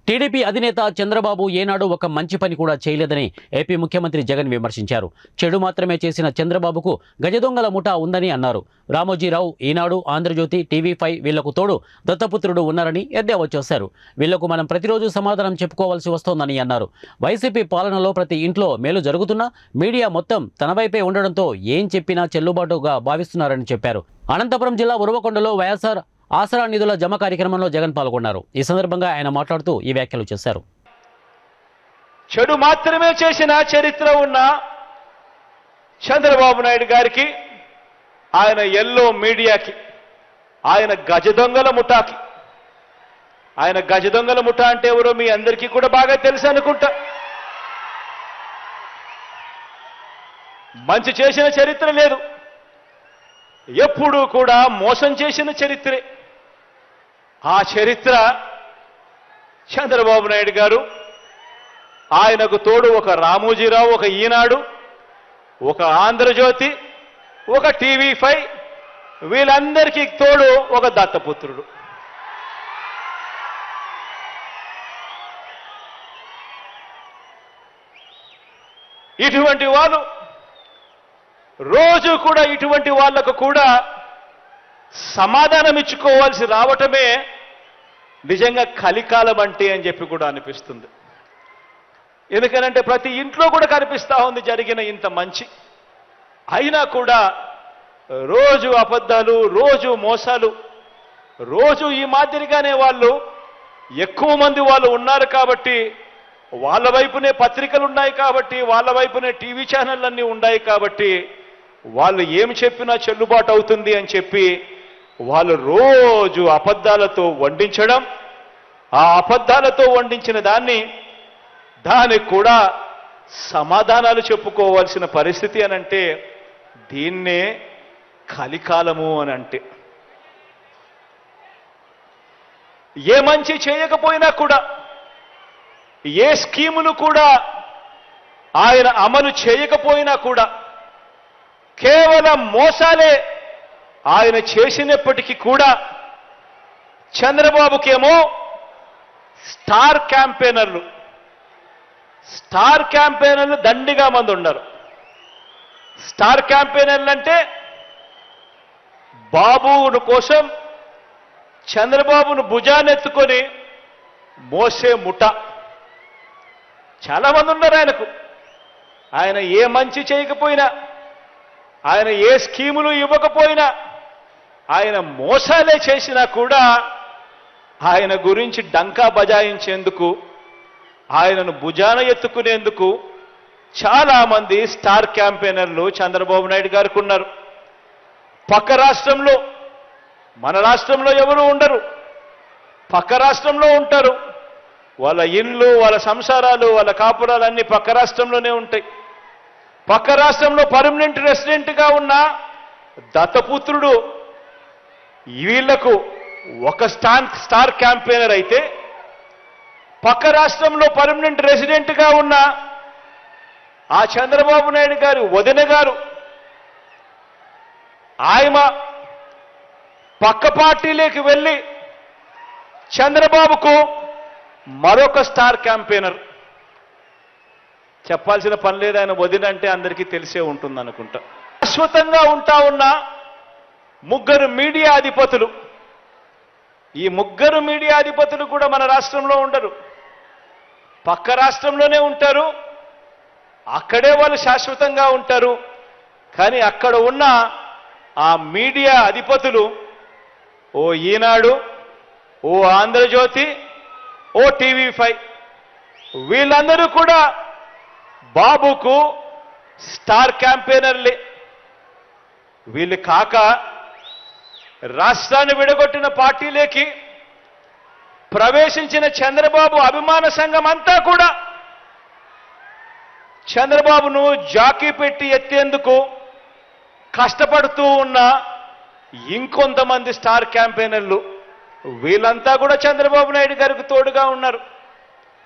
TDP అధినేత చంద్రబాబు ఏనాడు ఒక మంచి పని కూడా చేయలేదని ఏపీ ముఖ్యమంత్రి జగన్ విమర్శించారు. చెడు మాత్రమే చేసిన చంద్రబాబుకు గజదొంగల ముఠా ఉందని అన్నారు. రామోజీరావు, ఈనాడు, ఆంధ్రజ్యోతి, టీవీ5 వీళ్లకు తోడు దత్తపుత్రుడు ఉన్నారని ఎద్దేవా చేశారు. వీళ్లకు మనం ప్రతిరోజు సమాధానం చెప్పుకోవాల్సి వస్తోందని అన్నారు. వైసీపీ పాలనలో ప్రతి ఇంట్లో మేలు జరుగుతున్నా మీడియా మొత్తం తన వైపే ఉండడంతో ఏం చెప్పినా చెల్లుబాటుగా భావిస్తున్నారని చెప్పారు. అనంతపురం జిల్లా ఉరవకొండలో వైఎస్ఆర్ ఆసరా నిధుల జమ కార్యక్రమంలో జగన్ పాల్గొన్నారు. ఈ సందర్భంగా ఆయన మాట్లాడుతూ ఈ వ్యాఖ్యలు చేశారు. చెడు మాత్రమే చేసిన చరిత్ర ఉన్న చంద్రబాబు నాయుడు గారికి, ఆయన ఎల్లో మీడియాకి, ఆయన గజదొంగల ముఠాకి, ఆయన గజదొంగల ముఠా అంటే ఎవరో మీ అందరికీ కూడా బాగా తెలుసు అనుకుంటా. మంచి చేసిన చరిత్ర లేదు, ఎప్పుడూ కూడా మోసం చేసిన చరిత్రే. ఆ చరిత్ర చంద్రబాబు నాయుడు గారు, ఆయనకు తోడు ఒక రామోజీరావు, ఒక ఈనాడు, ఒక ఆంధ్రజ్యోతి, ఒక టీవీ5 వీళ్ళందరికీ తోడు ఒక దత్తపుత్రుడు. ఇటువంటి వాళ్ళు రోజు కూడా ఇటువంటి వాళ్లకు కూడా సమాధానం ఇచ్చుకోవాల్సి రావటమే నిజంగా కలికాలం అంటే అని చెప్పి కూడా అనిపిస్తుంది. ఎందుకనంటే ప్రతి ఇంట్లో కూడా కనిపిస్తా ఉంది జరిగిన ఇంత మంచి, అయినా కూడా రోజు అబద్ధాలు, రోజు మోసాలు, రోజు ఈ మాదిరిగానే వాళ్ళు ఎక్కువ మంది వాళ్ళు ఉన్నారు కాబట్టి, వాళ్ళ వైపునే పత్రికలు ఉన్నాయి కాబట్టి, వాళ్ళ వైపునే టీవీ ఛానళ్ళన్నీ ఉన్నాయి కాబట్టి వాళ్ళు ఏమి చెప్పినా చెల్లుబాటు అవుతుంది అని చెప్పి వాళ్ళు రోజు అబద్ధాలతో వండించడం, ఆ అబద్ధాలతో వండించిన దానికి కూడా సమాధానాలు చెప్పుకోవాల్సిన పరిస్థితి అని అంటే దీన్నే కలికాలము అని అంటే. ఏ మంచి చేయకపోయినా కూడా, ఏ స్కీములు కూడా ఆయన అమలు చేయకపోయినా కూడా కేవలం మోసాలే ఆయన చేసినప్పటికీ కూడా చంద్రబాబుకేమో స్టార్ క్యాంపెయినర్లు దండిగా మంది ఉన్నారు. స్టార్ క్యాంపెయినర్లు అంటే బాబును కోసం చంద్రబాబును భుజానెత్తుకొని మోసే ముఠ చాలా మంది ఉన్నారు ఆయనకు. ఆయన ఏ మంచి చేయకపోయినా, ఆయన ఏ స్కీములు ఇవ్వకపోయినా, ఆయన మోసాలే చేసినా కూడా ఆయన గురించి డంకా బజాయించేందుకు, ఆయనను భుజాన ఎత్తుకునేందుకు చాలామంది స్టార్ క్యాంపెయినర్లు చంద్రబాబు నాయుడు గారికి ఉన్నారు. పక్క రాష్ట్రంలో, మన రాష్ట్రంలో ఎవరు ఉండరు, పక్క రాష్ట్రంలో ఉంటారు. వాళ్ళ ఇండ్లు, వాళ్ళ సంసారాలు, వాళ్ళ కాపురాలు అన్నీ పక్క రాష్ట్రంలోనే ఉంటాయి. పక్క రాష్ట్రంలో పర్మనెంట్ రెసిడెంట్గా ఉన్న దత్తపుత్రుడు వీళ్లకు ఒక స్టార్ క్యాంపెయినర్ అయితే, పక్క రాష్ట్రంలో పర్మనెంట్ రెసిడెంట్గా ఉన్న ఆ చంద్రబాబు నాయుడు గారి వదిన గారు, ఆయన పక్క పార్టీలోకి వెళ్ళి చంద్రబాబుకు మరొక స్టార్ క్యాంపెయినర్. చెప్పాల్సిన పని లేదు, ఆయన వదిన అంటే అందరికీ తెలిసే ఉంటుంది అనుకుంటా. శాశ్వతంగా ఉంటా ఉన్న ముగ్గురు మీడియా అధిపతులు, ఈ ముగ్గురు మీడియా అధిపతులు కూడా మన రాష్ట్రంలో ఉండరు, పక్క రాష్ట్రంలోనే ఉంటారు. అక్కడే వాళ్ళు శాశ్వతంగా ఉంటారు. కానీ అక్కడ ఉన్న ఆ మీడియా అధిపతులు, ఓ ఈనాడు, ఓ ఆంధ్రజ్యోతి, ఓ టీవీ5 వీళ్ళందరూ కూడా బాబుకు స్టార్ క్యాంపెయినర్లే. వీళ్ళు కాక రాష్ట్రాన్ని విడగొట్టిన పార్టీలోకి ప్రవేశించిన చంద్రబాబు అభిమాన సంఘం అంతా కూడా చంద్రబాబును జాకీ పెట్టి ఎత్తేందుకు కష్టపడుతూ ఉన్న ఇంకొంతమంది స్టార్ క్యాంపెయినర్లు, వీళ్ళంతా కూడా చంద్రబాబు నాయుడు గారికి తోడుగా ఉన్నారు.